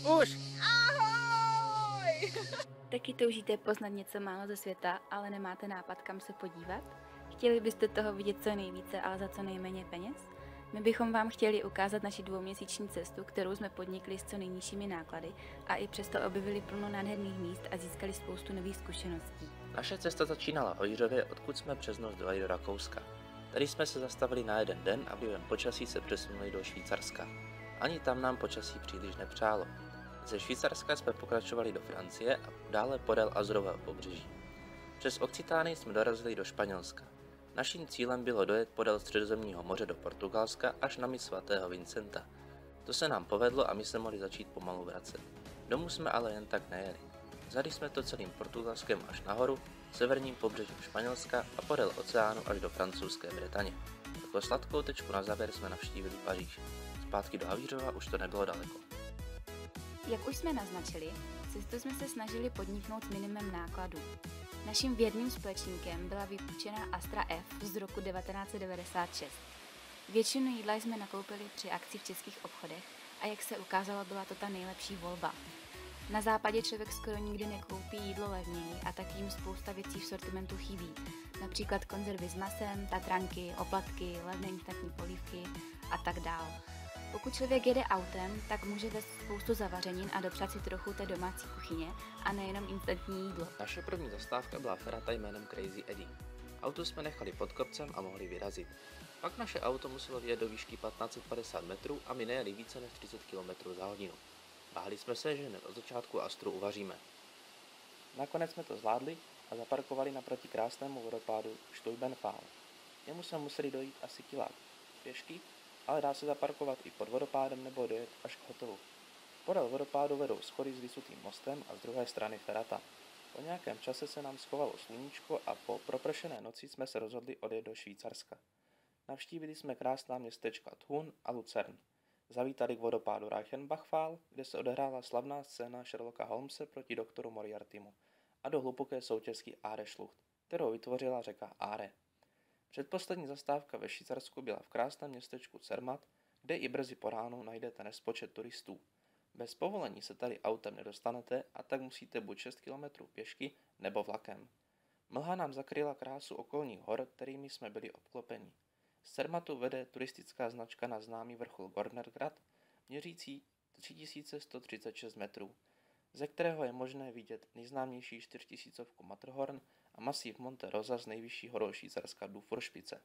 Už! Ahoj! Taky toužíte poznat něco málo ze světa, ale nemáte nápad, kam se podívat? Chtěli byste toho vidět co nejvíce, ale za co nejméně peněz? My bychom vám chtěli ukázat naši 2měsíční cestu, kterou jsme podnikli s co nejnižšími náklady a i přesto objevili plno nádherných míst a získali spoustu nových zkušeností. Naše cesta začínala v Jiřově, odkud jsme přes noc dojeli do Rakouska. Tady jsme se zastavili na jeden den a vlivem počasí se přesunuli do Švýcarska. Ani tam nám počasí příliš nepřálo. Ze Švýcarska jsme pokračovali do Francie a dále podél Azorového pobřeží. Přes Occitánii jsme dorazili do Španělska. Naším cílem bylo dojet podél Středozemního moře do Portugalska až na mys svatého Vincenta. To se nám povedlo a my jsme mohli začít pomalu vracet. Domů jsme ale jen tak nejeli. Vzali jsme to celým Portugalskem až nahoru, severním pobřežím Španělska a podél oceánu až do francouzské Bretaně. Jako sladkou tečku na závěr jsme navštívili Paříž. Zpátky do Havířova už to nebylo daleko. Jak už jsme naznačili, cestu jsme se snažili podniknout s minimem nákladů. Naším věrným společníkem byla vypůjčená Astra F z roku 1996. Většinu jídla jsme nakoupili při akci v českých obchodech a jak se ukázalo, byla to ta nejlepší volba. Na západě člověk skoro nikdy nekoupí jídlo levněji a tak jim spousta věcí v sortimentu chybí. Například konzervy s masem, tatranky, oplatky, levné instantní polívky a tak dál. Pokud člověk jede autem, tak může vést spoustu zavařenin a dopřát si trochu té domácí kuchyně a nejenom instantní jídlo. Naše první zastávka byla ferata jménem Crazy Eddie. Auto jsme nechali pod kopcem a mohli vyrazit. Pak naše auto muselo vyjet do výšky 1550 metrů a my nejeli více než 30 km za hodinu. Báli jsme se, že hned od začátku Astru uvaříme. Nakonec jsme to zvládli a zaparkovali naproti krásnému vodopádu Stuybenfall. Němu jsme museli dojít asi kilák pěšky, ale dá se zaparkovat i pod vodopádem nebo dojet až k hotelu. Podél vodopádu vedou schody s vysutým mostem a z druhé strany ferata. Po nějakém čase se nám schovalo sluníčko a po propršené noci jsme se rozhodli odjet do Švýcarska. Navštívili jsme krásná městečka Thun a Lucern. Zavítali k vodopádu Reichenbachfall, kde se odehrála slavná scéna Sherlocka Holmese proti doktoru Moriartymu a do hluboké soutězky Aare Schlucht, kterou vytvořila řeka Aare. Předposlední zastávka ve Švýcarsku byla v krásném městečku Zermatt, kde i brzy po ránu najdete nespočet turistů. Bez povolení se tady autem nedostanete a tak musíte buď 6 km pěšky nebo vlakem. Mlha nám zakryla krásu okolních hor, kterými jsme byli obklopeni. Z Zermattu vede turistická značka na známý vrchol Gornergrat, měřící 3136 metrů, ze kterého je možné vidět nejznámější 4000 Matterhorn a masív Monte Rosa z nejvyšší horou Švýcarska Dufourspitze.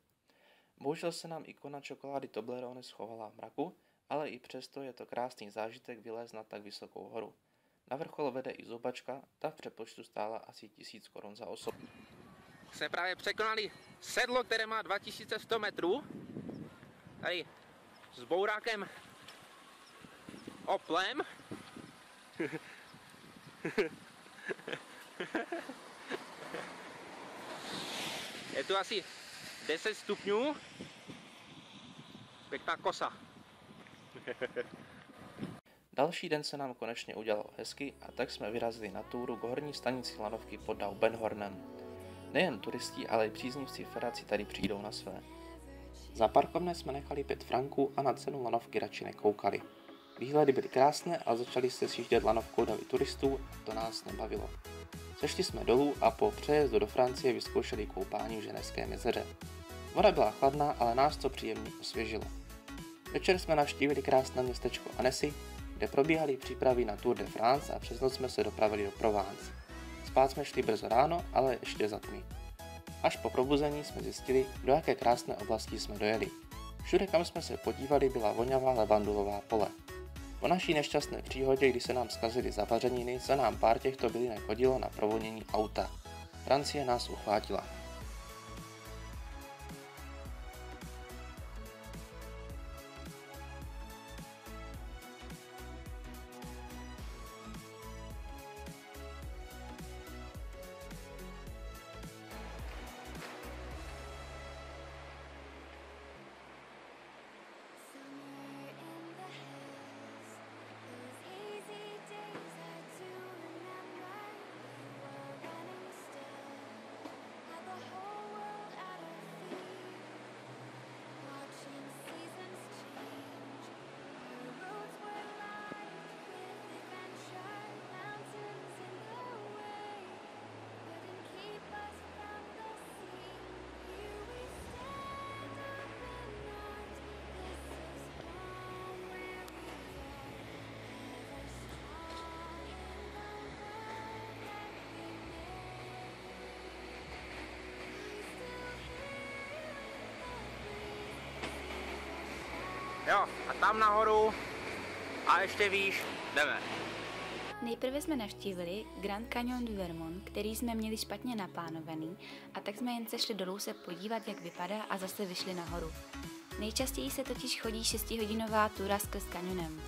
Bohužel se nám ikona čokolády Toblerone schovala v mraku, ale i přesto je to krásný zážitek vylézt na tak vysokou horu. Na vrchol vede i zubačka, ta v přepočtu stála asi 1000 korun za osobu. Jsme právě překonali sedlo, které má 2100 metrů. Tady s bourákem Oplem. Je tu asi 10 stupňů. Pěkná kosa. Další den se nám konečně udělalo hezky a tak jsme vyrazili na túru k horní stanici lanovky pod Daubenhornem. Nejen turisti, ale i příznivci feraci tady přijdou na své. Za parkovné jsme nechali 5 franků a na cenu lanovky radši nekoukali. Výhledy byly krásné a začali se sjíždět lanovkou davy turistů a to nás nebavilo. Sešli jsme dolů a po přejezdu do Francie vyzkoušeli koupání v Ženevském jezeře. Voda byla chladná, ale nás to příjemně osvěžilo. Večer jsme navštívili krásné městečko Annecy, kde probíhaly přípravy na Tour de France a přes noc jsme se dopravili do Provence. Spát jsme šli brzo ráno, ale ještě za tmy. Až po probuzení jsme zjistili, do jaké krásné oblasti jsme dojeli. Všude, kam jsme se podívali, byla vonavá levandulová pole. Po naší nešťastné příhodě, kdy se nám zkazily zavařeniny, se nám pár těchto bylinek hodilo na provonění auta. Francie nás uchvátila. Jo, a tam nahoru a ještě výš jdeme. Nejprve jsme navštívili Grand Canyon du Vermont, který jsme měli špatně naplánovaný, a tak jsme jen se šli dolů se podívat, jak vypadá, a zase vyšli nahoru. Nejčastěji se totiž chodí 6hodinová túra skrz kanionem.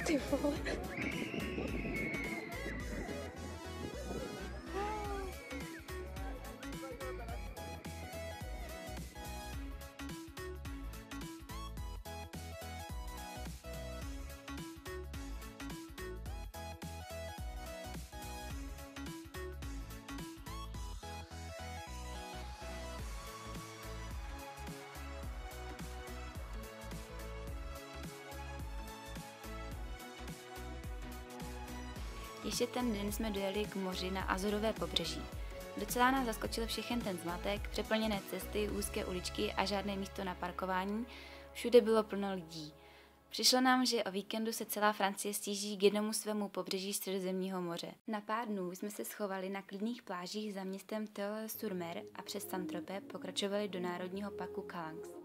Ty vole. Ještě ten den jsme dojeli k moři na Azorové pobřeží. Docela nás zaskočil všechen ten zmatek, přeplněné cesty, úzké uličky a žádné místo na parkování. Všude bylo plno lidí. Přišlo nám, že o víkendu se celá Francie stíží k jednomu svému pobřeží Středozemního moře. Na pár dnů jsme se schovali na klidných plážích za městem Théoule-sur-Mer a přes Saint-Tropez pokračovali do národního parku Calanques.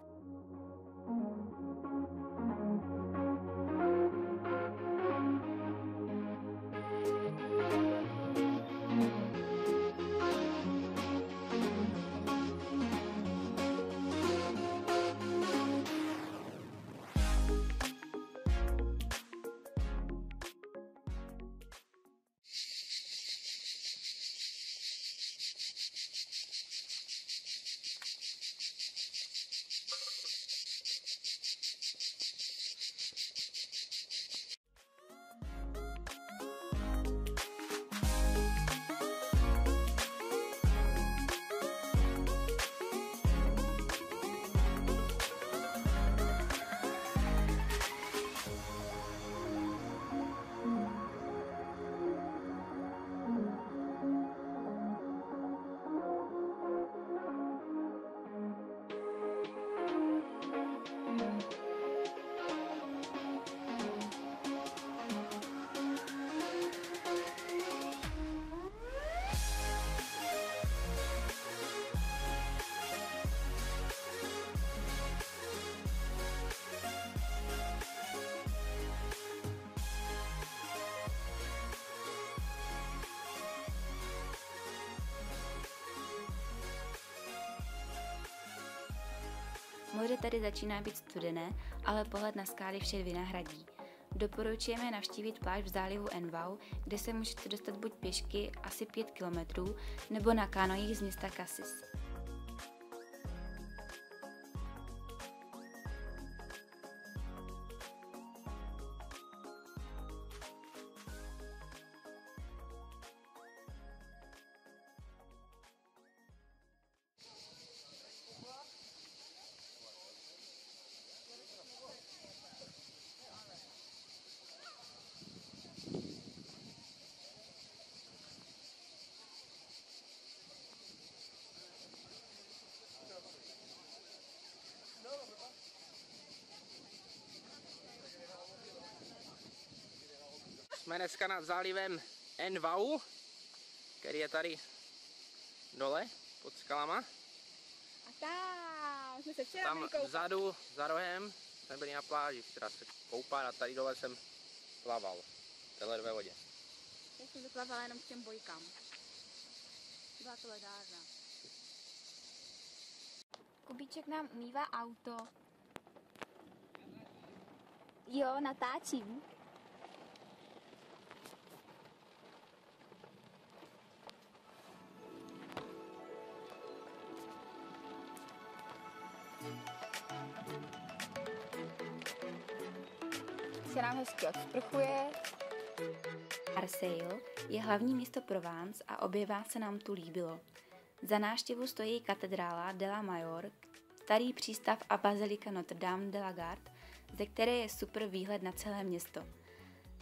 Moře tady začíná být studené, ale pohled na skály vše vynahradí. Doporučujeme navštívit pláž v zálivu Envau, kde se můžete dostat buď pěšky asi 5 kilometrů, nebo na kánojích z města Cassis. Jsme dneska nad zálivem Envau, který je tady dole pod skalama. A tam jsme se včera Tam byli koupat. vzadu, za rohem, jsme byli na pláži včera se koupat a tady dole jsem plaval v té ledové vodě. Já jsem doplavala jenom k těm bojkám. Byla to ledárna. Kubíček nám umývá auto. Jo, natáčím. Se nám hezky odsprchuje. Marseille je hlavní město Provence a oběvá se nám tu líbilo. Za návštěvu stojí katedrála de la Major, starý přístav a bazilika Notre-Dame de la Garde, ze které je super výhled na celé město.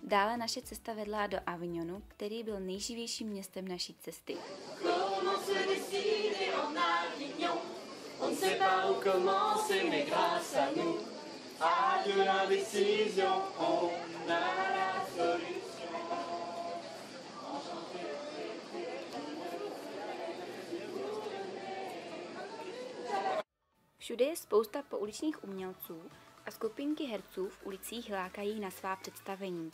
Dále naše cesta vedla do Avignonu, který byl nejživějším městem naší cesty. On ne sait pas où commencer, mais grâce à nous, à de la décision, on a la solution. Všude je spousta pouličních umělců a skupinky herců v ulicích lákají na svá představení.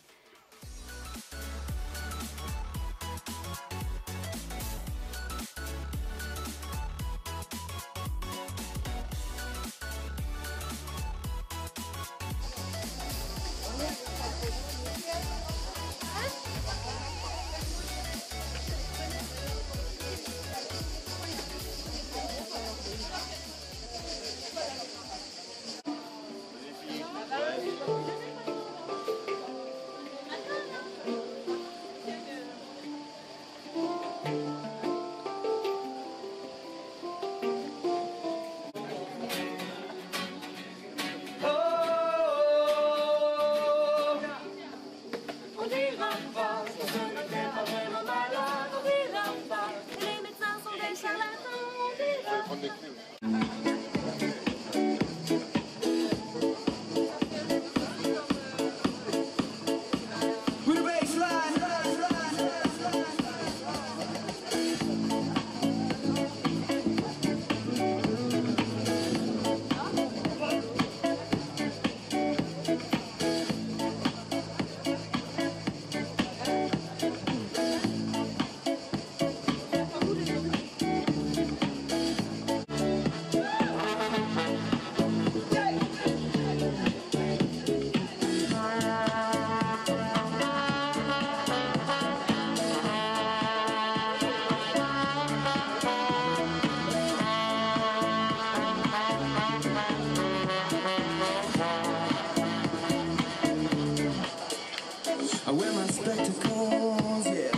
I wear my spectacles, yeah,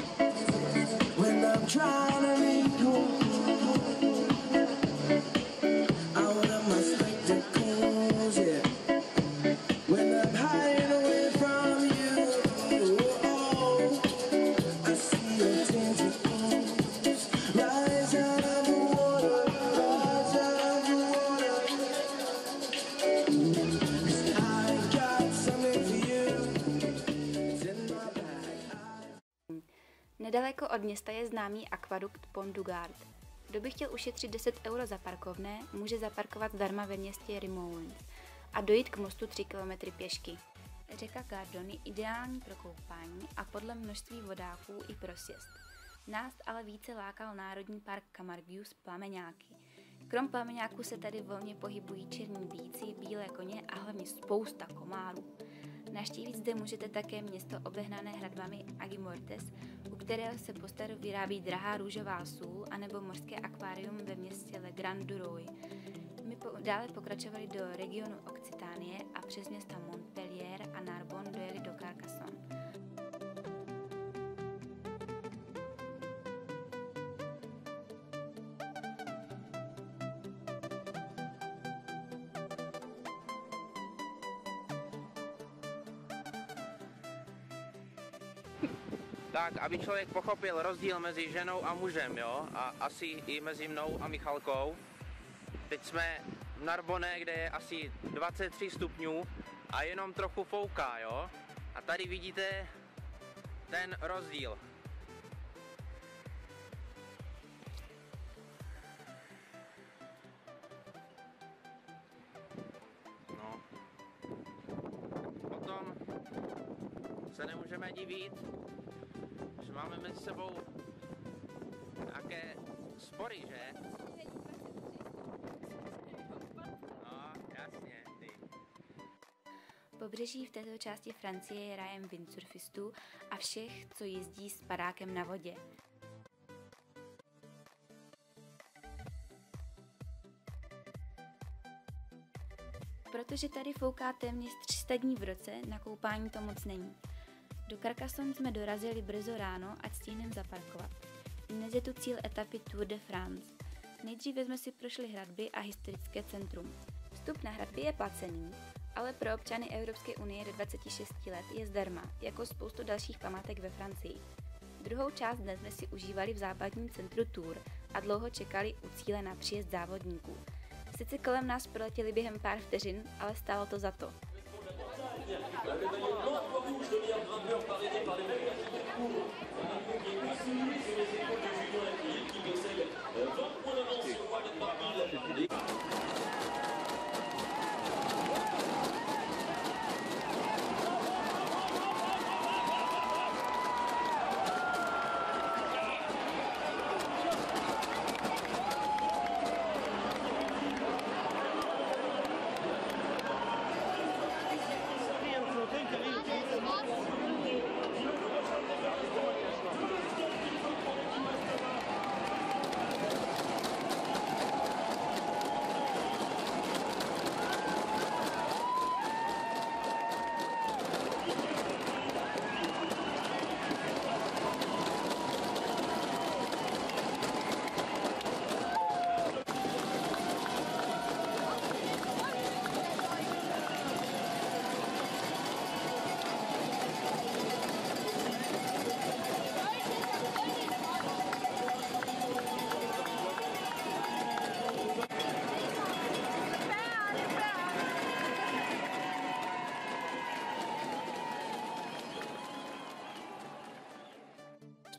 when I'm trying to read home. I wear my spectacles, yeah, when I'm hiding away from you. Oh, I see your tinted eyes rise out of the water, rise out of the water. 'Cause I got something for you. Nedaleko od města je známý akvadukt Pont du Gard. Kdo by chtěl ušetřit 10 € za parkovné, může zaparkovat zdarma ve městě Rimouins a dojít k mostu 3 km pěšky. Řeka Gardon je ideální pro koupání a podle množství vodáků i pro sjezd. Nás ale více lákal Národní park Camargue Plameňáky. Krom plameňáků se tady volně pohybují černí býci, bílé koně a hlavně spousta komárů. Navštívit zde můžete také město obehnané hradbami Aigues-Mortes, u kterého se po staru vyrábí drahá růžová sůl, anebo mořské akvárium ve městě Le Grand du Roy. My dále pokračovali do regionu Occitánie a přes města Montpellier a Narbonne dojeli do Carcassonne. Tak, aby člověk pochopil rozdíl mezi ženou a mužem, jo, a asi i mezi mnou a Michalkou. Teď jsme v Narbonne, kde je asi 23 stupňů a jenom trochu fouká, jo. A tady vidíte ten rozdíl. No. Potom se nemůžeme divit, že máme mezi sebou nějaké spory, že? No, jasně, ty. Pobřeží v této části Francie je rájem windsurfistů a všech, co jezdí s padákem na vodě. Protože tady fouká téměř 300 dní v roce, na koupání to moc není. Do Carcassonne jsme dorazili brzo ráno, ať stihneme zaparkovat. Dnes je tu cíl etapy Tour de France. Nejdříve jsme si prošli hradby a historické centrum. Vstup na hradby je placený, ale pro občany Evropské unie do 26 let je zdarma, jako spoustu dalších památek ve Francii. Druhou část dnes jsme si užívali v západním centru Tours a dlouho čekali u cíle na příjezd závodníků. Sice kolem nás proletěli během pár vteřin, ale stálo to za to.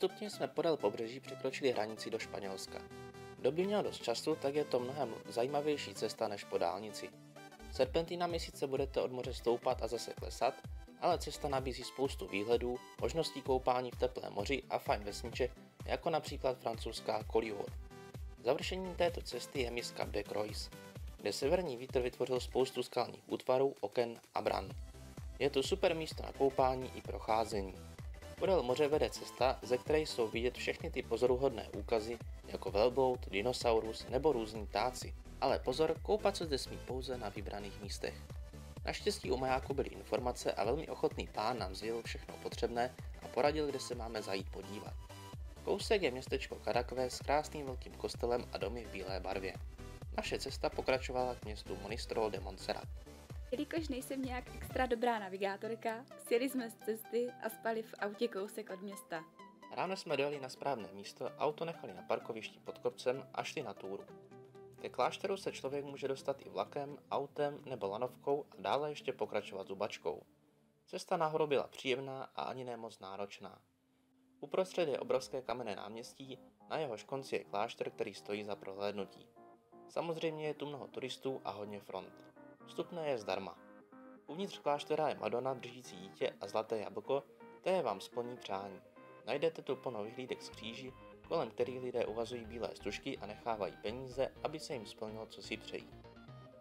Postupně jsme podél pobřeží překročili hranici do Španělska. Kdo by měl dost času, tak je to mnohem zajímavější cesta než po dálnici. Serpentínami sice budete od moře stoupat a zase klesat, ale cesta nabízí spoustu výhledů, možností koupání v teplém moři a fajn vesniček, jako například francouzská Collioure. Završením této cesty je mys Cap de Croix, kde severní vítr vytvořil spoustu skalních útvarů, oken a bran. Je to super místo na koupání i procházení. Podél moře vede cesta, ze které jsou vidět všechny ty pozoruhodné úkazy, jako velbloud, dinosaurus nebo různí ptáci. Ale pozor, koupat se zde smí pouze na vybraných místech. Naštěstí u majáku byly informace a velmi ochotný pán nám sdělil všechno potřebné a poradil, kde se máme zajít podívat. Kousek je městečko Cadaqués s krásným velkým kostelem a domy v bílé barvě. Naše cesta pokračovala k městu Monistrol de Montserrat. Jelikož nejsem nějak extra dobrá navigátorka, sjeli jsme z cesty a spali v autě kousek od města. Ráno jsme dojeli na správné místo, auto nechali na parkovišti pod kopcem a šli na túru. Ke klášteru se člověk může dostat i vlakem, autem nebo lanovkou a dále ještě pokračovat zubačkou. Cesta nahoru byla příjemná a ani ne moc náročná. Uprostřed je obrovské kamenné náměstí, na jehož konci je klášter, který stojí za prohlédnutí. Samozřejmě je tu mnoho turistů a hodně front. Vstupné je zdarma. Uvnitř kláštera je Madonna držící dítě a zlaté jablko, které vám splní přání. Najdete tu plno vyhlídek z kříži, kolem kterých lidé uvazují bílé stužky a nechávají peníze, aby se jim splnilo, co si přejí.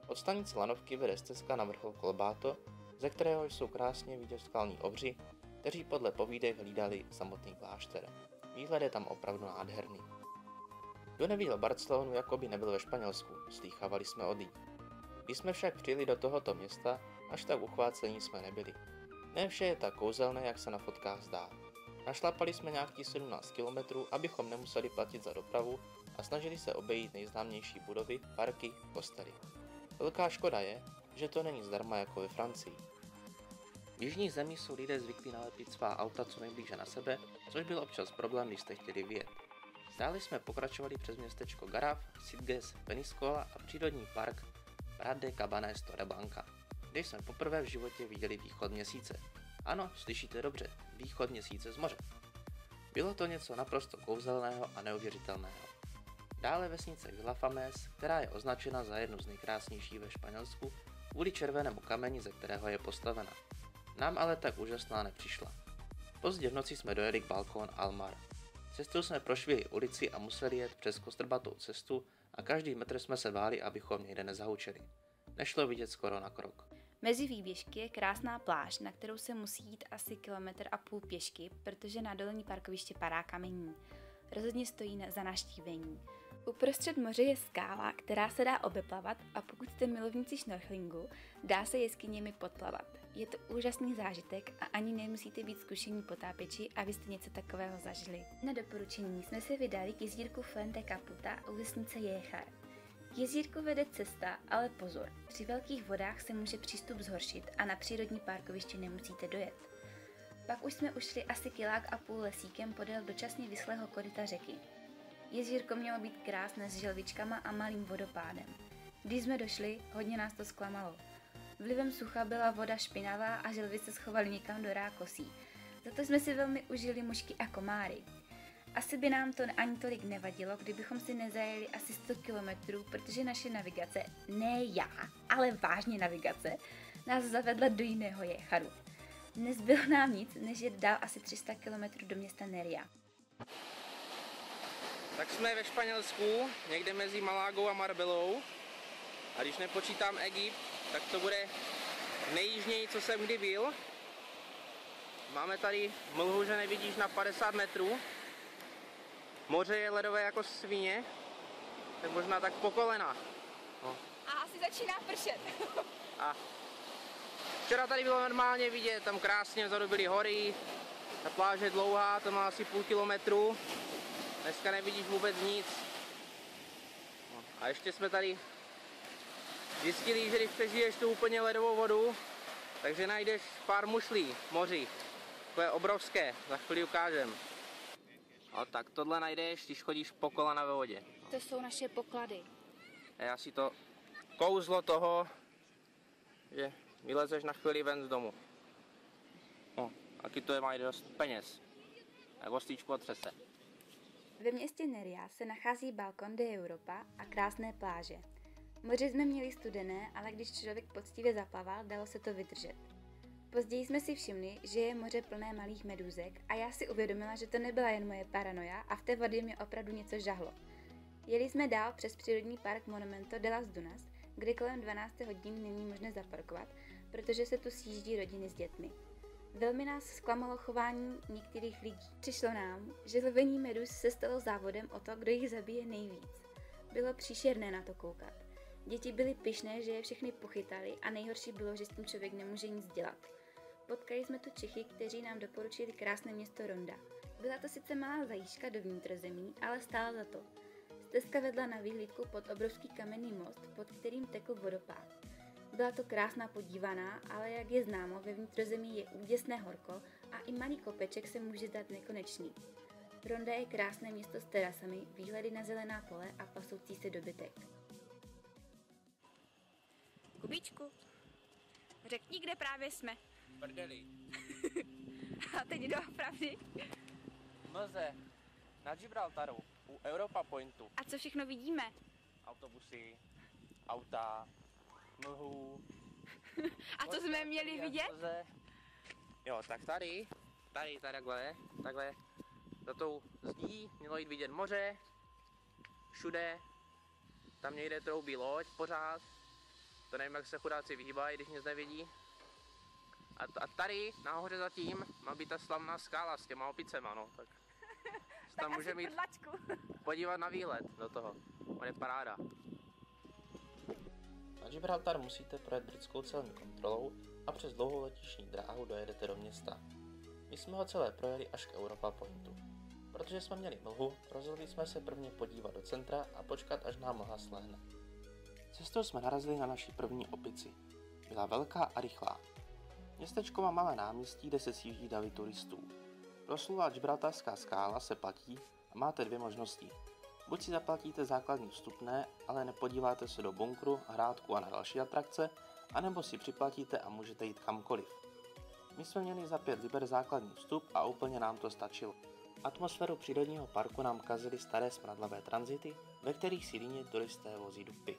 Od stanice lanovky vede stezka na vrchol Colbato, ze kterého jsou krásně vidět skalní obři, kteří podle povídek hlídali samotný klášter. Výhled je tam opravdu nádherný. Kdo neviděl Barcelonu, jako by nebyl ve Španělsku, slýchávali jsme od lidí. Když jsme však přijeli do tohoto města, až tak uchvácení jsme nebyli. Ne vše je tak kouzelné, jak se na fotkách zdá. Našlapali jsme nějakých 17 km, abychom nemuseli platit za dopravu a snažili se obejít nejznámější budovy, parky, kostely. Velká škoda je, že to není zdarma jako ve Francii. V jižních zemích jsou lidé zvyklí nalepit svá auta co nejblíže na sebe, což byl občas problém, když jste chtěli vyjet. Dále jsme pokračovali přes městečko Garraf, Sitges, Peníscola a přírodní park Prat de Cabanes Torreblanca, kde jsme poprvé v životě viděli východ měsíce. Ano, slyšíte dobře, východ měsíce z moře. Bylo to něco naprosto kouzelného a neuvěřitelného. Dále vesnice Vilafamés, která je označena za jednu z nejkrásnějších ve Španělsku, kvůli červenému kameni, ze kterého je postavena. Nám ale tak úžasná nepřišla. Pozdě v noci jsme dojeli k Balcón Almar. Cestou jsme prošvihli ulici a museli jet přes kostrbatou cestu a každý metr jsme se báli, abychom někde nezahučeli. Nešlo vidět skoro na krok. Mezi výběžky je krásná pláž, na kterou se musí jít asi 1,5 kilometru pěšky, protože na dolní parkoviště padá kamení. Rozhodně stojí za navštívení. Uprostřed moře je skála, která se dá obeplavat a pokud jste milovníci šnorchlingu, dá se jeskyněmi podplavat. Je to úžasný zážitek a ani nemusíte být zkušení potápěči, abyste něco takového zažili. Na doporučení jsme se vydali k jezírku Fuente Caputa u vesnice Jéchar. K jezírku vede cesta, ale pozor, při velkých vodách se může přístup zhoršit a na přírodní parkoviště nemusíte dojet. Pak už jsme ušli asi 1,5 kiláku lesíkem podél dočasně vyschlého koryta řeky. Jezírko mělo být krásné s želvičkama a malým vodopádem. Když jsme došli, hodně nás to zklamalo. Vlivem sucha byla voda špinavá a želvy se schovaly někam do rákosí. Za to jsme si velmi užili mušky a komáry. Asi by nám to ani tolik nevadilo, kdybychom si nezajeli asi 100 kilometrů, protože naše navigace, ne já, ale vážně navigace, nás zavedla do jiného Jécharu. Nezbylo nám nic, než jet dál asi 300 kilometrů do města Neria. Tak jsme ve Španělsku, někde mezi Malagou a Marbellou. A když nepočítám Egypt, tak to bude nejjižněji, co jsem kdy byl. Máme tady mlhu, že nevidíš na 50 metrů. Moře je ledové jako svině, tak možná tak po kolena. No. A asi začíná pršet. A včera tady bylo normálně vidět, tam krásně vzadu byly hory, ta pláž je dlouhá, to má asi 0,5 kilometru. Dneska nevidíš vůbec nic. No. A ještě jsme tady zjistili, že když přežiješ tu úplně ledovou vodu, takže najdeš pár mušlí v moři. Takové obrovské, za chvíli ukážem. A tak tohle najdeš, když chodíš po kolena ve vodě. To jsou naše poklady. Je asi to kouzlo toho, že vylezeš na chvíli ven z domu. No, taky to je mají dost peněz. Tak ostrýčku otřese. Ve městě Neria se nachází Balcón de Europa a krásné pláže. Moře jsme měli studené, ale když člověk poctivě zaplaval, dalo se to vydržet. Později jsme si všimli, že je moře plné malých medúzek a já si uvědomila, že to nebyla jen moje paranoja a v té vodě mě opravdu něco žahlo. Jeli jsme dál přes přírodní park Monumento de las Dunas, kde kolem 12 hodin není možné zaparkovat, protože se tu sjíždí rodiny s dětmi. Velmi nás zklamalo chování některých lidí. Přišlo nám, že lovení medúz se stalo závodem o to, kdo jich zabije nejvíc. Bylo příšerné na to koukat. Děti byly pyšné, že je všechny pochytali a nejhorší bylo, že s tím člověk nemůže nic dělat. Potkali jsme tu Čechy, kteří nám doporučili krásné město Ronda. Byla to sice malá zajížka do vnitrozemí, ale stála za to. Stezka vedla na vyhlídku pod obrovský kamenný most, pod kterým tekl vodopád. Byla to krásná podívaná, ale jak je známo, ve vnitrozemí je úděsné horko a i malý kopeček se může zdát nekonečný. Ronda je krásné město s terasami, výhledy na zelená pole a pasoucí se dobytek. Kubíčku, řekni, kde právě jsme. Prdeli. A teď doopravdy. Mlze. Na Gibraltaru. U Europa Pointu. A co všechno vidíme? Autobusy, auta, mlhu. A co jsme měli vidět? Jo, tak tady takhle, za tou zdí mělo jít vidět moře, všude, tam někde troubí loď pořád, to nevím, jak se chudáci vyhýbají, když nic nevidí. A tady, nahoře zatím, má být ta slavná skála s těma opicema, no, tak se tam může mít podívat na výhled do toho, on je paráda. Na Gibraltar musíte projet britskou celní kontrolou a přes dlouhou letištní dráhu dojedete do města. My jsme ho celé projeli až k Europa Pointu. Protože jsme měli mlhu, rozhodli jsme se prvně podívat do centra a počkat, až nám mlha slehne. Cestou jsme narazili na naši první opici. Byla velká a rychlá. Městečko má malé náměstí, kde se sjíždí davy turistů. Proslulá Gibraltarská skála se platí a máte dvě možnosti. Buď si zaplatíte základní vstupné, ale nepodíváte se do bunkru, hrádku a na další atrakce, anebo si připlatíte a můžete jít kamkoliv. My jsme měli za 5 liber základní vstup a úplně nám to stačilo. Atmosféru přírodního parku nám kazily staré smradlavé tranzity, ve kterých si líně turisté vozí dupy.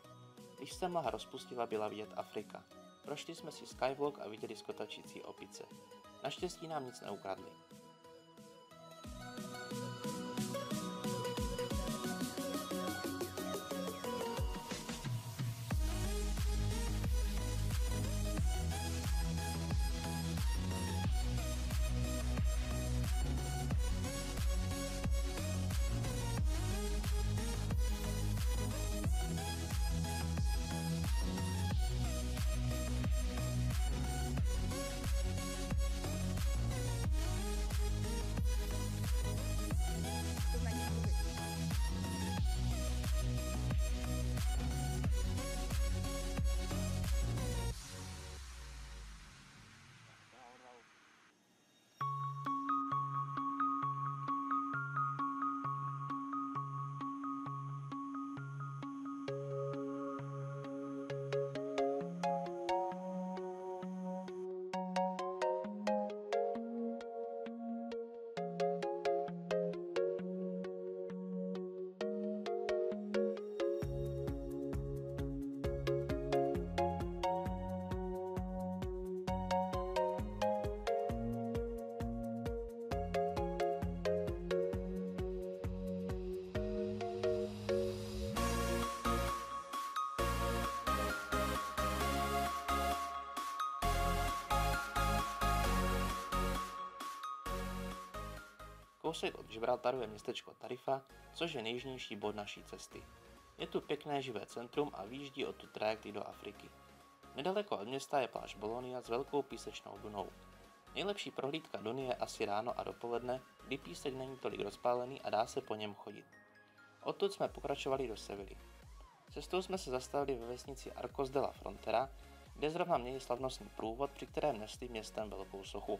Když se mlha rozpustila, byla vidět Afrika. Prošli jsme si skywalk a viděli skotačící opice. Naštěstí nám nic neukradli. Kousek od Gibraltaru je městečko Tarifa, což je nejjižnější bod naší cesty. Je tu pěkné živé centrum a výjíždí odtud trajekty do Afriky. Nedaleko od města je pláž Bolonia s velkou písečnou dunou. Nejlepší prohlídka duny je asi ráno a dopoledne, kdy písek není tolik rozpálený a dá se po něm chodit. Odtud jsme pokračovali do Sevilly. Cestou jsme se zastavili ve vesnici Arcos de la Frontera, kde zrovna měli slavnostní průvod, při kterém nesli městem velkou sochu.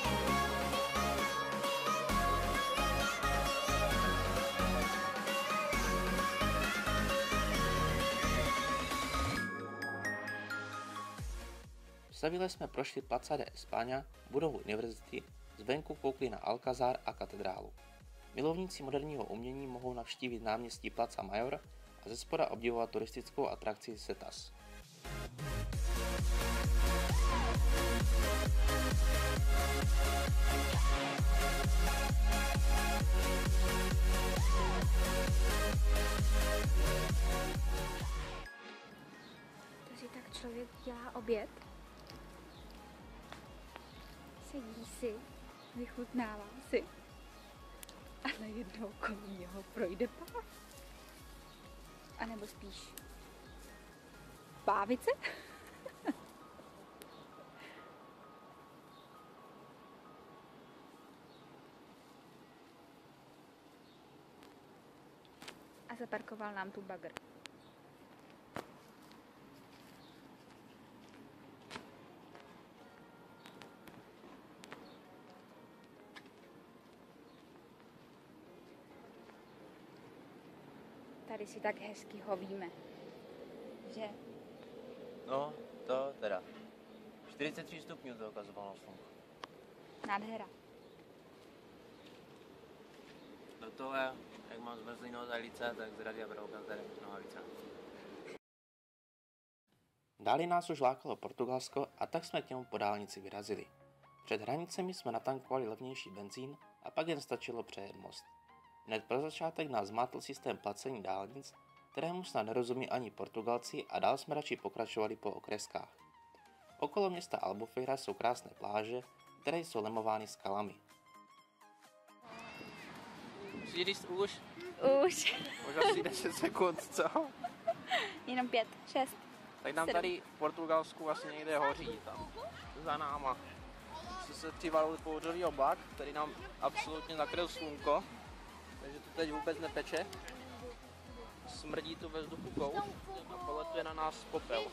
V Seville jsme prošli Plaza de España, budovu univerzity, zvenku koukli na Alcázar a katedrálu. Milovníci moderního umění mohou navštívit náměstí Plaza Mayor a ze spoda obdivovat turistickou atrakci Setas. To si tak člověk dělá oběd. Sedí si, vychutnává si. A najednou kolem něho projde páv. A nebo spíš pávice? A zaparkoval nám tu bagr. Tady si tak hezky hovíme, že? No, to teda. 43 stupňů to ukazovalo slunko. Nádhera. Do toho, jak mám zmrzlý nohavice, tak zradí a broukám tady nohavice. Dále nás už lákalo Portugalsko a tak jsme k němu po dálnici vyrazili. Před hranicemi jsme natankovali levnější benzín a pak jen stačilo přejet most. Hned pro začátek nás zmátl systém placení dálnic, kterému snad nerozumí ani Portugalci a dál jsme radši pokračovali po okreskách. Okolo města Albufeira jsou krásné pláže, které jsou lemovány skalami. Musíš říct už? Už. Už asi 10 sekund, co? Jenom 5, 6. Tak nám 7. tady v Portugalsku vlastně někde hoří, tam za náma. Se přivalil kouřový oblak, který nám absolutně zakryl slunko, takže to teď vůbec nepeče. Smrdí tu ve vzduchu kouř a poletuje na nás popel.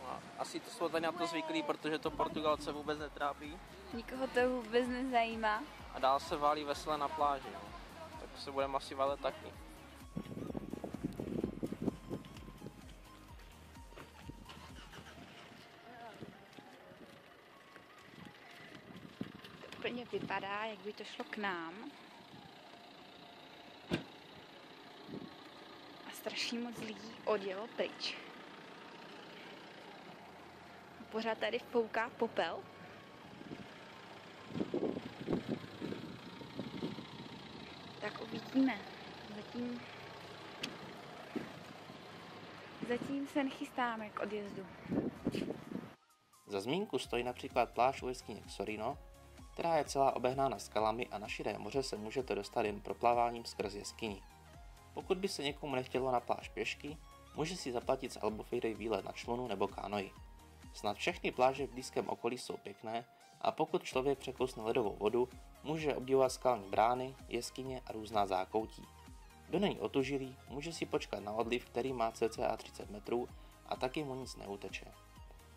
A asi to jsou tady na to zvyklí, protože to Portugalce vůbec netrápí. Nikoho to vůbec nezajímá. A dál se válí vesele na pláži, no. Tak se budeme asi valet taky. To úplně vypadá, jak by to šlo k nám. A strašně moc lidí odjelo pryč. Pořád tady fouká popel. Tak uvidíme. Zatím se nechystáme k odjezdu. Za zmínku stojí například pláž u jeskyně Xorino, která je celá obehnána skalami a na širé moře se můžete dostat jen propláváním skrz jeskyni. Pokud by se někomu nechtělo na pláž pěšky, může si zaplatit z Albufeiry výlet na člunu nebo kánoji. Snad všechny pláže v blízkém okolí jsou pěkné a pokud člověk překousne ledovou vodu, může obdivovat skalní brány, jeskyně a různá zákoutí. Kdo není otužilý, může si počkat na odliv, který má cca 30 metrů a taky mu nic neuteče.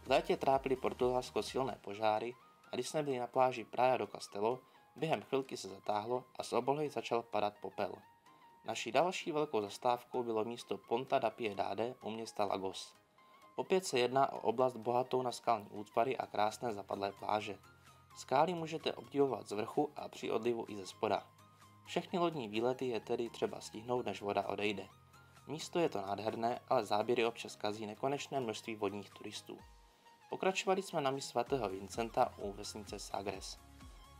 V létě trápily Portugalsko silné požáry a když jsme byli na pláži Praia do Castelo, během chvilky se zatáhlo a z oblohy začal padat popel. Naší další velkou zastávkou bylo místo Ponta da Piedade u města Lagos. Opět se jedná o oblast bohatou na skalní útvary a krásné zapadlé pláže. Skály můžete obdivovat z vrchu a při odlivu i ze spoda. Všechny lodní výlety je tedy třeba stihnout, než voda odejde. Místo je to nádherné, ale záběry občas kazí nekonečné množství vodních turistů. Pokračovali jsme na mys svatého Vincenta u vesnice Sagres.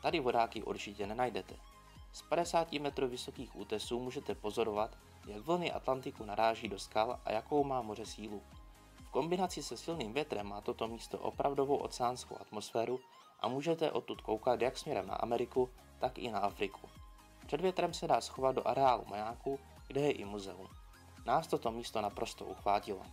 Tady vodáky určitě nenajdete. Z 50 metrů vysokých útesů můžete pozorovat, jak vlny Atlantiku naráží do skal a jakou má moře sílu. V kombinaci se silným větrem má toto místo opravdovou oceánskou atmosféru a můžete odtud koukat jak směrem na Ameriku, tak i na Afriku. Před větrem se dá schovat do areálu majáku, kde je i muzeum. Nás toto místo naprosto uchvátilo.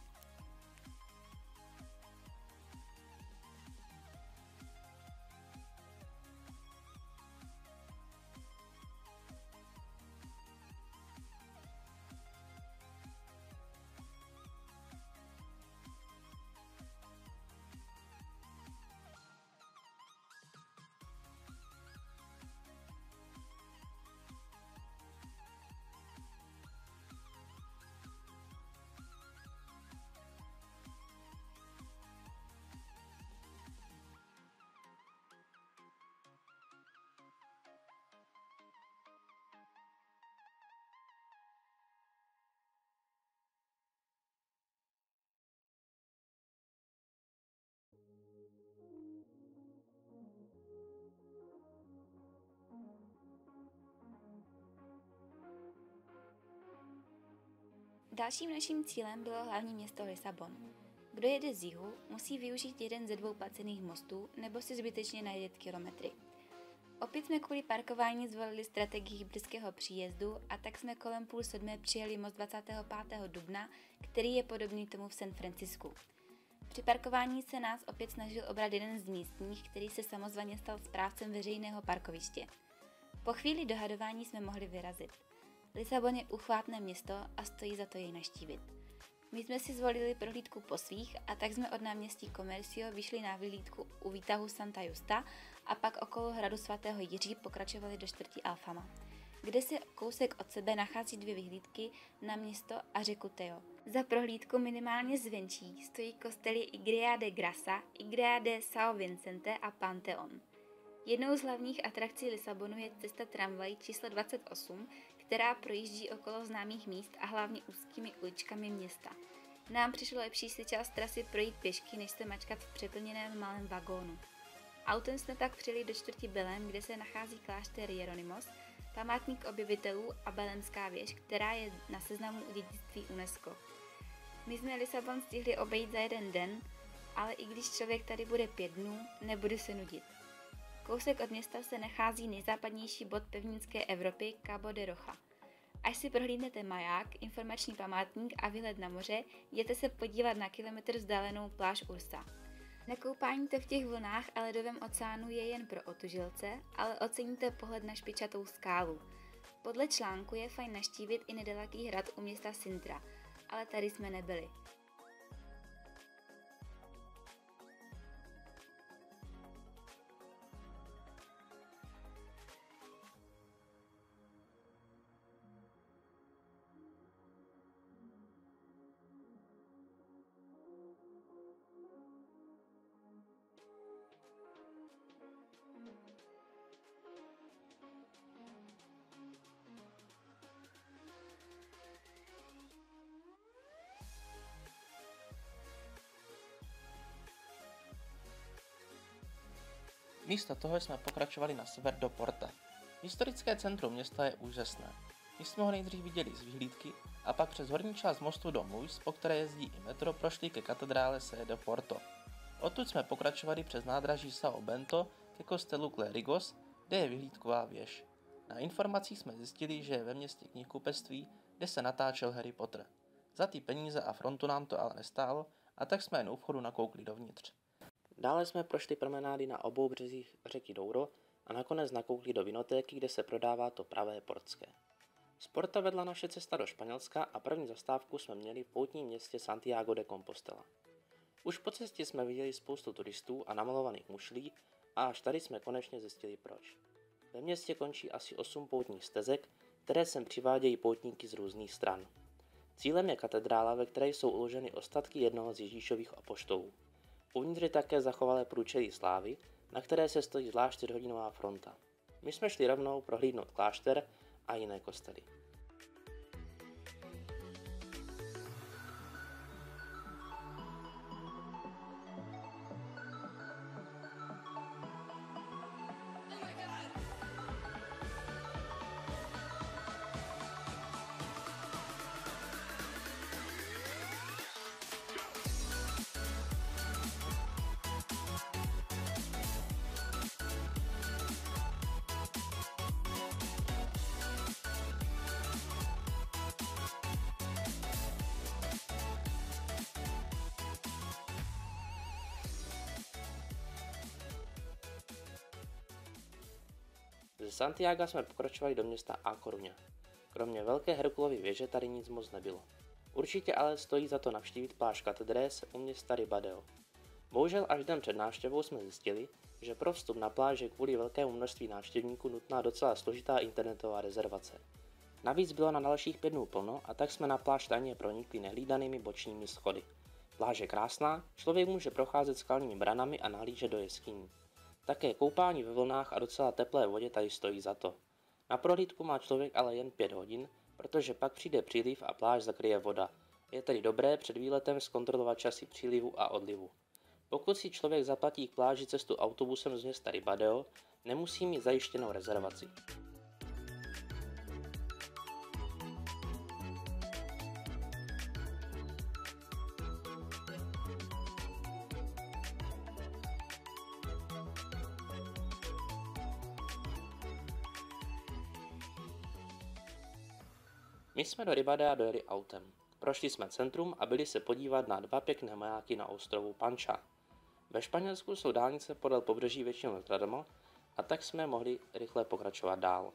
Dalším naším cílem bylo hlavní město Lisabon. Kdo jede z jihu, musí využít jeden ze 2 placených mostů nebo si zbytečně najet kilometry. Opět jsme kvůli parkování zvolili strategii brzkého příjezdu a tak jsme kolem 6:30 přijeli most 25. dubna, který je podobný tomu v San Francisku. Při parkování se nás opět snažil obrat jeden z místních, který se samozvaně stal správcem veřejného parkoviště. Po chvíli dohadování jsme mohli vyrazit. Lisabon je uchvátné město a stojí za to jej navštívit. My jsme si zvolili prohlídku po svých a tak jsme od náměstí Comercio vyšli na vyhlídku u výtahu Santa Justa a pak okolo hradu svatého Jiří pokračovali do čtvrti Alfama, kde se kousek od sebe nachází 2 vyhlídky na město a řeku Teo. Za prohlídku minimálně zvenčí stojí kostely Igreja de Grassa, Igreja de São Vicente a Panteon. Jednou z hlavních atrakcí Lisabonu je cesta tramvaj číslo 28, která projíždí okolo známých míst a hlavně úzkými uličkami města. Nám přišlo lepší si část trasy projít pěšky, než se mačkat v přeplněném malém vagónu. Autem jsme pak přijeli do čtvrti Belém, kde se nachází klášter Jeronymos, památník objevitelů a belémská věž, která je na seznamu dědictví UNESCO. My jsme Lisabon stihli obejít za jeden den, ale i když člověk tady bude 5 dnů, nebude se nudit. Kousek od města se nachází nejzápadnější bod pevninské Evropy Cabo de Rocha. Až si prohlídnete maják, informační památník a výhled na moře, jděte se podívat na kilometr vzdálenou pláž Ursa. Nekoupání to v těch vlnách a ledovém oceánu je jen pro otužilce, ale oceníte pohled na špičatou skálu. Podle článku je fajn navštívit i nedaleký hrad u města Sintra, ale tady jsme nebyli. Místo toho jsme pokračovali na sever do Porta. Historické centrum města je úžasné. My jsme ho nejdřív viděli z vyhlídky a pak přes horní část mostu do Muis, po které jezdí i metro, prošli ke katedrále Sé de Porto. Odtud jsme pokračovali přes nádraží São Bento ke kostelu Clérigos, kde je vyhlídková věž. Na informacích jsme zjistili, že je ve městě knihkupectví, kde se natáčel Harry Potter. Za ty peníze a frontu nám to ale nestálo a tak jsme jen u vchodu nakoukli dovnitř. Dále jsme prošli promenády na obou březích řeky Douro a nakonec nakoukli do vinotéky, kde se prodává to pravé portské. Z Porta vedla naše cesta do Španělska a první zastávku jsme měli v poutním městě Santiago de Compostela. Už po cestě jsme viděli spoustu turistů a namalovaných mušlí a až tady jsme konečně zjistili proč. Ve městě končí asi 8 poutních stezek, které sem přivádějí poutníky z různých stran. Cílem je katedrála, ve které jsou uloženy ostatky jednoho z Ježíšových apoštolů. Uvnitř je také zachovalé průčelí slávy, na které se stojí zvlášť 4hodinová fronta. My jsme šli rovnou prohlídnout klášter a jiné kostely. Ze Santiaga jsme pokračovali do města A Coruña. Kromě velké Herkulovy věže tady nic moc nebylo. Určitě ale stojí za to navštívit pláž Catedrés u města Ribadeo. Bohužel až den před návštěvou jsme zjistili, že pro vstup na pláž je kvůli velkému množství návštěvníků nutná docela složitá internetová rezervace. Navíc bylo na dalších 5 dnů plno a tak jsme na pláž tajně pronikli nehlídanými bočními schody. Pláž je krásná, člověk může procházet skalními branami a nahlížet do jeskyní. Také koupání ve vlnách a docela teplé vodě tady stojí za to. Na prohlídku má člověk ale jen 5 hodin, protože pak přijde příliv a pláž zakryje voda. Je tedy dobré před výletem zkontrolovat časy přílivu a odlivu. Pokud si člověk zaplatí k pláži cestu autobusem z města Ribadeo, nemusí mít zajištěnou rezervaci. My jsme do Ribadea dojeli autem. Prošli jsme centrum a byli se podívat na 2 pěkné majáky na ostrovu Panča. Ve Španělsku jsou dálnice podél pobřeží většinou zadarmo a tak jsme mohli rychle pokračovat dál.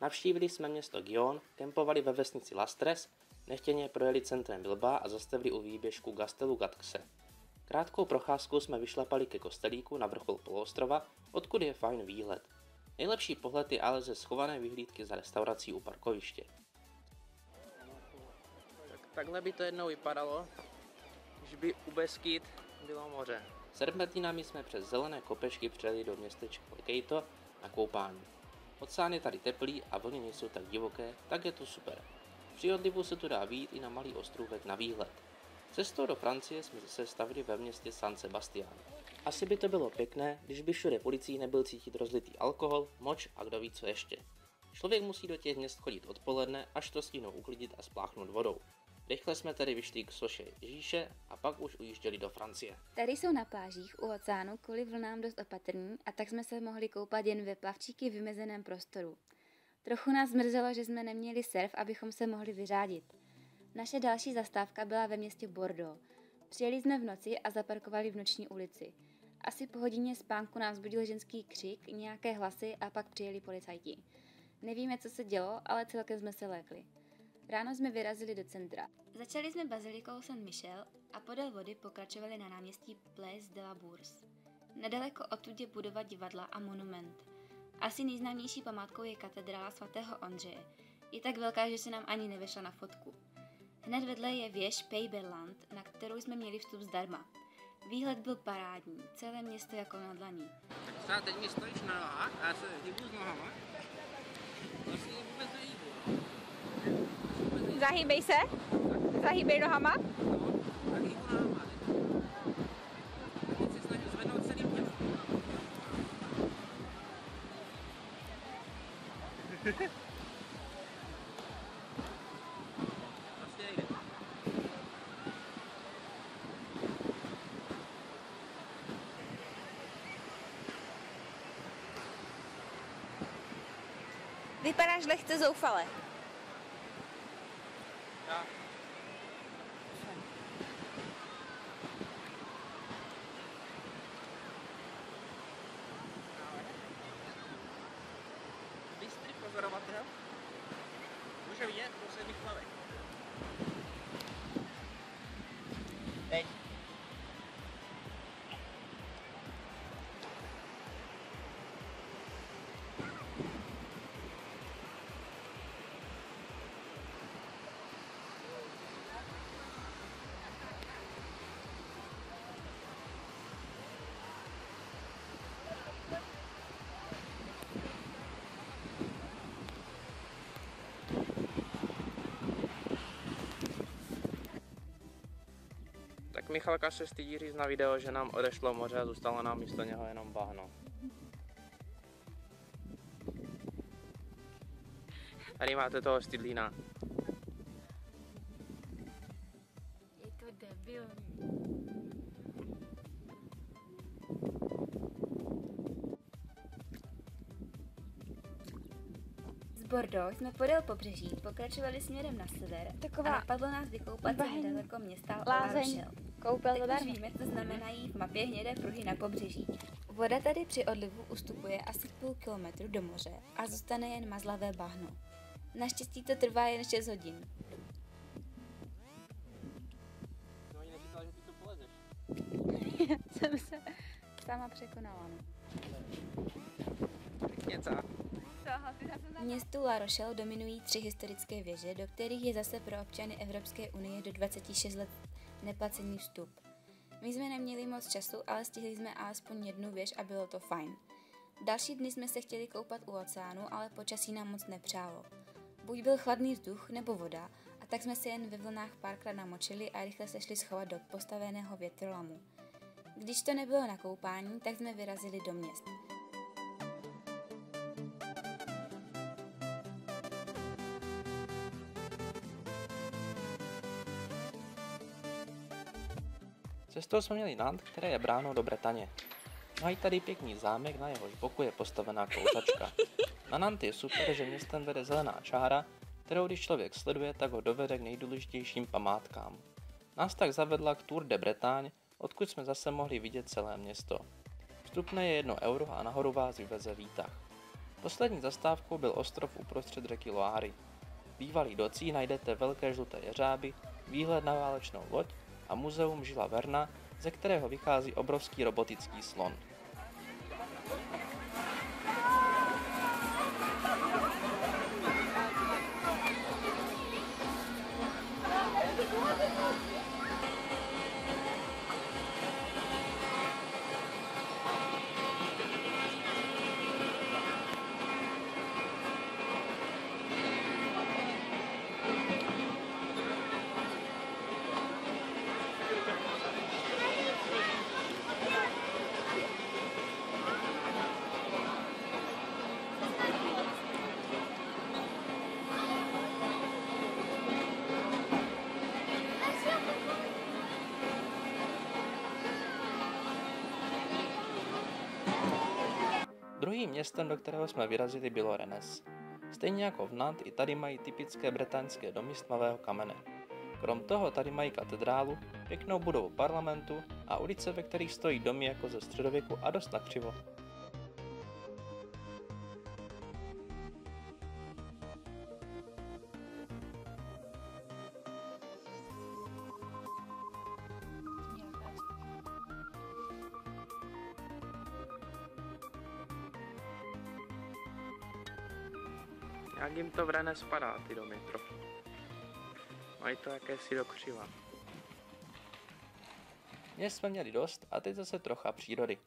Navštívili jsme město Gijón, kempovali ve vesnici Lastres, nechtěně projeli centrem Bilbaa a zastavili u výběžku Gastelu Gatxe. Krátkou procházkou jsme vyšlapali ke kostelíku na vrchol poloostrova, odkud je fajn výhled. Nejlepší pohled je ale ze schované vyhlídky za restaurací u parkoviště. Takhle by to jednou vypadalo, když by u Beskyd bylo moře. Serpentinami jsme přes zelené kopečky přijeli do městečka Lekeito na koupání. Oceán je tady teplý a vlny nejsou tak divoké, tak je to super. Při odlivu se tu dá vyjít i na malý ostrůvek na výhled. Cestou do Francie jsme se stavili ve městě San Sebastián. Asi by to bylo pěkné, když by všude policií nebyl cítit rozlitý alkohol, moč a kdo ví co ještě. Člověk musí do těch měst chodit odpoledne, až to stihnou uklidit a spláchnout vodou. Rychle jsme tedy vyšli k soše Ježíše a pak už ujížděli do Francie. Tady jsou na plážích u oceánu kvůli vlnám dost opatrní a tak jsme se mohli koupat jen ve plavčíky vymezeném prostoru. Trochu nás zmrzelo, že jsme neměli surf, abychom se mohli vyřádit. Naše další zastávka byla ve městě Bordeaux. Přijeli jsme v noci a zaparkovali v noční ulici. Asi po hodině spánku nás budil ženský křik, nějaké hlasy a pak přijeli policajti. Nevíme, co se dělo, ale celkem jsme se lékli. Ráno jsme vyrazili do centra. Začali jsme bazilikou Saint-Michel a podél vody pokračovali na náměstí Place de la Bourse. Nedaleko odtud je budova divadla a monument. Asi nejznámější památkou je katedrála svatého Ondřeje. Je tak velká, že se nám ani nevešla na fotku. Hned vedle je věž Pays Berland, na kterou jsme měli vstup zdarma. Výhled byl parádní, celé město jako na dlaní. Tak třeba teď mi stojíš na nohách a já se hýbu s nohama. To si vůbec nehýbu. Zahýbej se. Zahýbej nohama. Tak hýbu nohama. A teď se snažím zvednout celým tělem. Vlastně nejde. Vypadáš lehce zoufale. Já. Bystrý pozorovatel může vidět posledních plavek. Teď. Tak Michalka se stydí říct na video, že nám odešlo moře a zůstalo nám místo něho jenom bahno. Tady máte toho stydlína. Je to debilní. Z Bordeaux jsme podél pobřeží pokračovali směrem na sever Taková a napadlo nás vykoupat se baheň, nedaleko města lázeň, La Rochelle. koupel Teď už zadarmo. víme, co znamenají v mapě hnědé pruhy na pobřeží. Voda tady při odlivu ustupuje asi půl kilometru do moře a zůstane jen mazlavé bahno. Naštěstí to trvá jen 6 hodin. No ani neříkala, že ty tu polezeš. Jsem se sama překonala. No. Něco. Městu La Rochelle dominují 3 historické věže, do kterých je zase pro občany Evropské unie do 26 let neplacený vstup. My jsme neměli moc času, ale stihli jsme alespoň jednu věž a bylo to fajn. Další dny jsme se chtěli koupat u oceánu, ale počasí nám moc nepřálo. Buď byl chladný vzduch nebo voda, a tak jsme se jen ve vlnách párkrát namočili a rychle se šli schovat do postaveného větrolamu. Když to nebylo na koupání, tak jsme vyrazili do měst. Cestou jsme měli Nantes, které je bránou do Bretaně. Mají tady pěkný zámek, na jehož boku je postavená kousačka. Na Nantes je super, že městem vede zelená čára, kterou když člověk sleduje, tak ho dovede k nejdůležitějším památkám. Nás tak zavedla k Tour de Bretagne, odkud jsme zase mohli vidět celé město. Vstupné je 1 euro a nahoru vás vyveze výtah. Poslední zastávkou byl ostrov uprostřed řeky Loáry. V bývalý docí najdete velké žluté jeřáby, výhled na válečnou loď a muzeum Žila Verna, ze kterého vychází obrovský robotický slon. Druhým městem, do kterého jsme vyrazili, bylo Rennes. Stejně jako v Nantes, i tady mají typické bretaňské domy z tmavého kamene. Krom toho tady mají katedrálu, pěknou budovu parlamentu a ulice, ve kterých stojí domy jako ze středověku a dost nakřivo. Jak jim to v Rennes spadá, ty domy trochu. Mají to jakési do křiva. Dnes jsme měli dost a teď zase trocha přírody.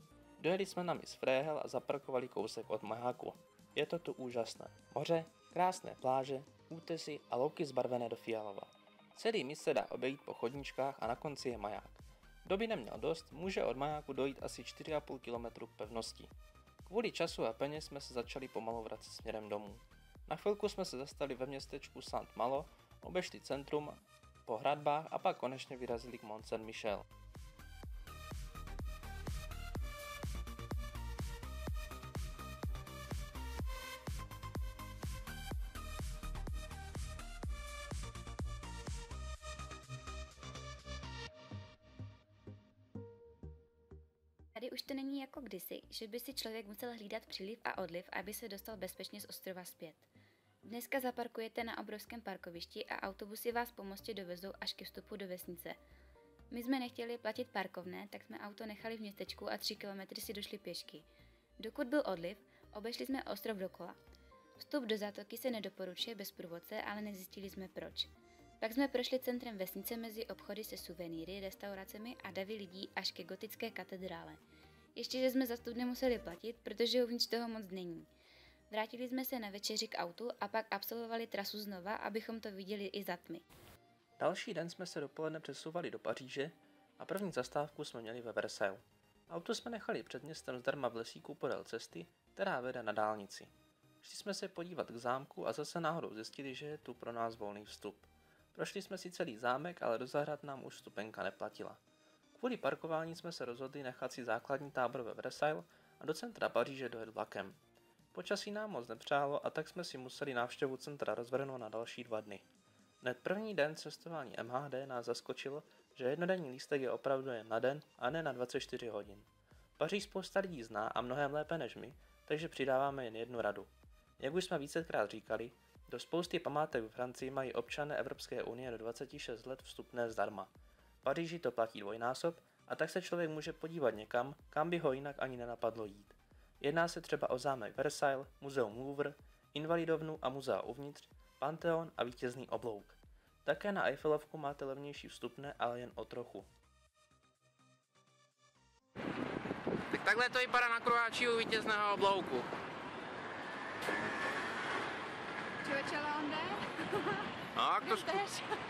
Dojeli jsme na mys Fréhel a zaparkovali kousek od majáku. Je to tu úžasné. Moře, krásné pláže, útesy a louky zbarvené do fialova. Celý mys se dá obejít po chodníčkách a na konci je maják. Kdo by neměl dost, může od majáku dojít asi 4,5 km k pevnosti. Kvůli času a peněz jsme se začali pomalu vracet směrem domů. Na chvilku jsme se zastali ve městečku Saint-Malo, obešli centrum po hradbách a pak konečně vyrazili k Mont Saint-Michel. Tady už to není jako kdysi, že by si člověk musel hlídat příliv a odliv, aby se dostal bezpečně z ostrova zpět. Dneska zaparkujete na obrovském parkovišti a autobusy vás po mostě dovezou až ke vstupu do vesnice. My jsme nechtěli platit parkovné, tak jsme auto nechali v městečku a 3 kilometry si došli pěšky. Dokud byl odliv, obešli jsme ostrov dokola. Vstup do zátoky se nedoporučuje bez průvodce, ale nezjistili jsme proč. Pak jsme prošli centrem vesnice mezi obchody se suvenýry, restauracemi a davy lidí až ke gotické katedrále. Ještě, že jsme za vstup nemuseli platit, protože uvnitř toho moc není. Vrátili jsme se na večeři k autu a pak absolvovali trasu znova, abychom to viděli i za tmy. Další den jsme se dopoledne přesouvali do Paříže a první zastávku jsme měli ve Versailles. Auto jsme nechali před městem zdarma v lesíku podél cesty, která vede na dálnici. Šli jsme se podívat k zámku a zase náhodou zjistili, že je tu pro nás volný vstup. Prošli jsme si celý zámek, ale do zahrad nám už vstupenka neplatila. Kvůli parkování jsme se rozhodli nechat si základní tábor ve Versailles a do centra Paříže dojet vlakem. Počasí nám moc nepřálo a tak jsme si museli návštěvu centra rozvrhnout na další 2 dny. Hned první den cestování MHD nás zaskočilo, že jednodenní lístek je opravdu jen na den a ne na 24 hodin. Paříž spousta lidí zná a mnohem lépe než my, takže přidáváme jen jednu radu. Jak už jsme vícekrát říkali, do spousty památek v Francii mají občané Evropské unie do 26 let vstupné zdarma. V Paříži to platí dvojnásob a tak se člověk může podívat někam, kam by ho jinak ani nenapadlo jít. Jedná se třeba o zámek Versailles, muzeum Louvre, Invalidovnu a muzea uvnitř, Pantheon a vítězný oblouk. Také na Eiffelovku máte levnější vstupné, ale jen o trochu. Tak takhle to vypadá na kruháči u vítězného oblouku. Člověče, ale on jde? No, tak to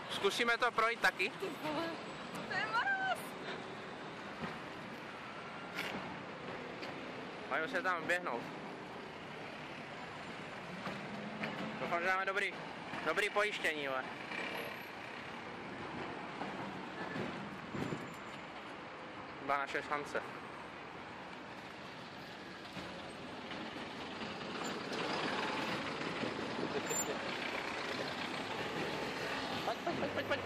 zkusíme to projít taky. To je moroz! Mají se tam běhnout. Doufám, že máme dobrý pojištění, ale. Byla naše šance. Pojď.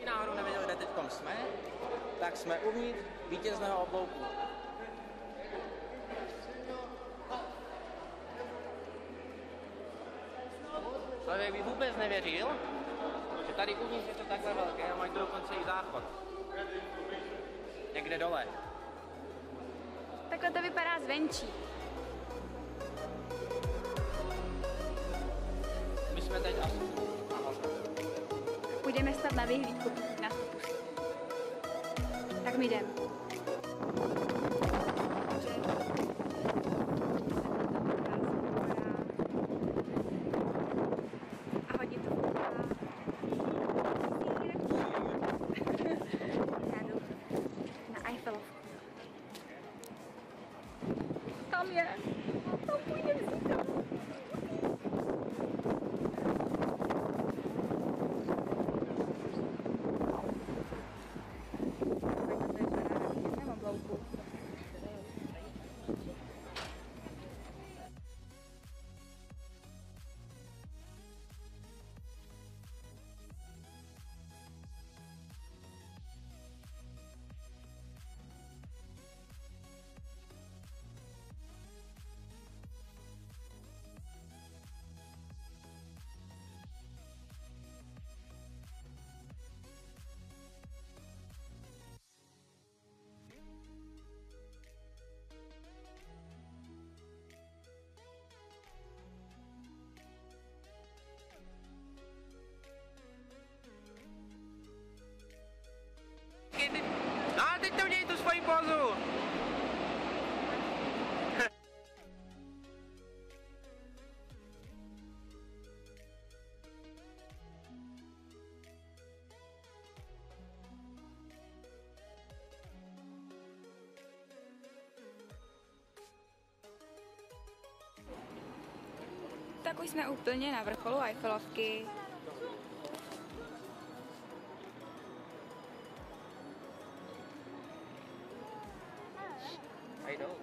Náhodou nevěděli, kde teďkom jsme, tak jsme uvnitř vítězného oblouku. Člověk by vůbec nevěřil, že tady uvnitř je to takhle velké a mají dokonce i záchod. Někde dole. Takhle to vypadá zvenčí. My jsme teď asi nahoře. Půjdeme snad na vyhlídku, pokud nás to pustí. Tak my jdem. A hodně to fouká. Já jdu na Eiffelovku. Tam je. Tam půjdeme zítra. No a teď to udělej tu svoji pózu. Tak už jsme úplně na vrcholu Eiffelovky. A jdou.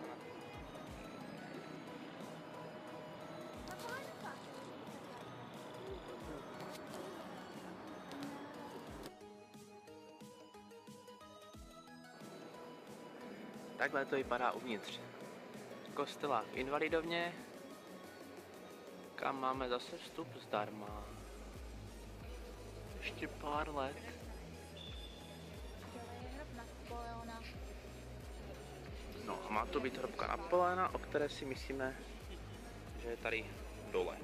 Takhle to vypadá uvnitř kostela v Invalidovně, kam máme zase vstup zdarma. Ještě pár let. No a má to být hrobka Napoleona, o které si myslíme, že je tady dole.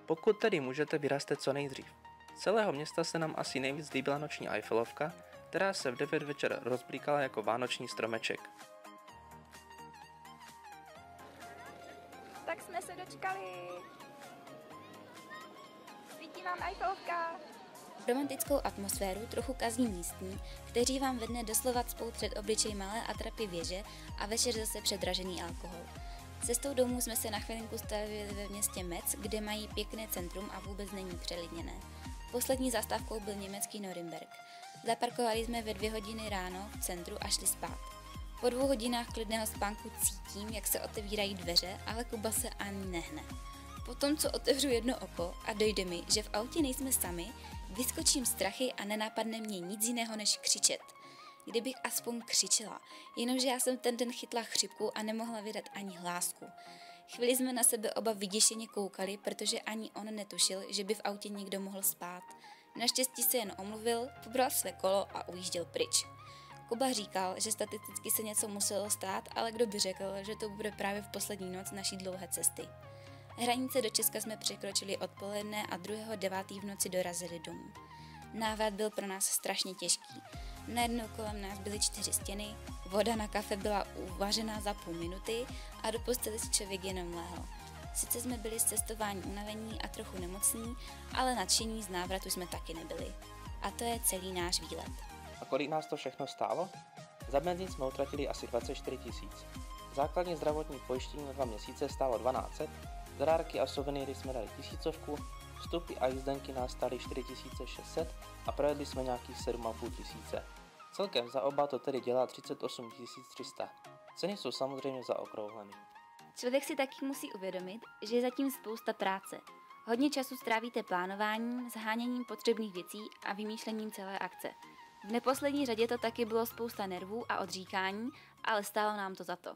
Pokud tedy můžete, vyrazte co nejdřív. Z celého města se nám asi nejvíc líbila noční Eiffelovka, která se v 9 večer rozblíkala jako vánoční stromeček. Tak jsme se dočkali. Svítí vám Eiffelovka. Romantickou atmosféru trochu kazí místní, kteří vám ve dne doslova cpou před obličej malé atrapy věže a večer zase předražený alkohol. Cestou domů jsme se na chvilinku stavili ve městě Metz, kde mají pěkné centrum a vůbec není přelidněné. Poslední zastávkou byl německý Norimberk. Zaparkovali jsme ve 2 hodiny ráno v centru a šli spát. Po 2 hodinách klidného spánku cítím, jak se otevírají dveře, ale Kuba se ani nehne. Potom, co otevřu jedno oko a dojde mi, že v autě nejsme sami, vyskočím strachy a nenápadne mě nic jiného než křičet. Kdybych aspoň křičela, jenomže já jsem ten den chytla chřipku a nemohla vydat ani hlásku. Chvíli jsme na sebe oba vyděšeně koukali, protože ani on netušil, že by v autě někdo mohl spát. Naštěstí se jen omluvil, pobral své kolo a ujížděl pryč. Kuba říkal, že statisticky se něco muselo stát, ale kdo by řekl, že to bude právě v poslední noc naší dlouhé cesty. Hranice do Česka jsme překročili odpoledne a 2.9. v noci dorazili domů. Návrat byl pro nás strašně těžký. Najednou kolem nás byly 4 stěny, voda na kafe byla uvařená za půl minuty a do postele si člověk jenom lehl. Sice jsme byli z cestování unavení a trochu nemocní, ale nadšení z návratu jsme taky nebyli. A to je celý náš výlet. A kolik nás to všechno stálo? Za benzín jsme utratili asi 24 000. Základní zdravotní pojištění na 2 měsíce stálo 1200, dárky a suvenýry jsme dali 1000, vstupy a jízdenky nás stály 4600 a projedli jsme nějakých 7500. Celkem za oba to tedy dělá 38 300. Ceny jsou samozřejmě zaokrouhleny. Člověk si taky musí uvědomit, že je zatím spousta práce. Hodně času strávíte plánováním, zháněním potřebných věcí a vymýšlením celé akce. V neposlední řadě to taky bylo spousta nervů a odříkání, ale stálo nám to za to.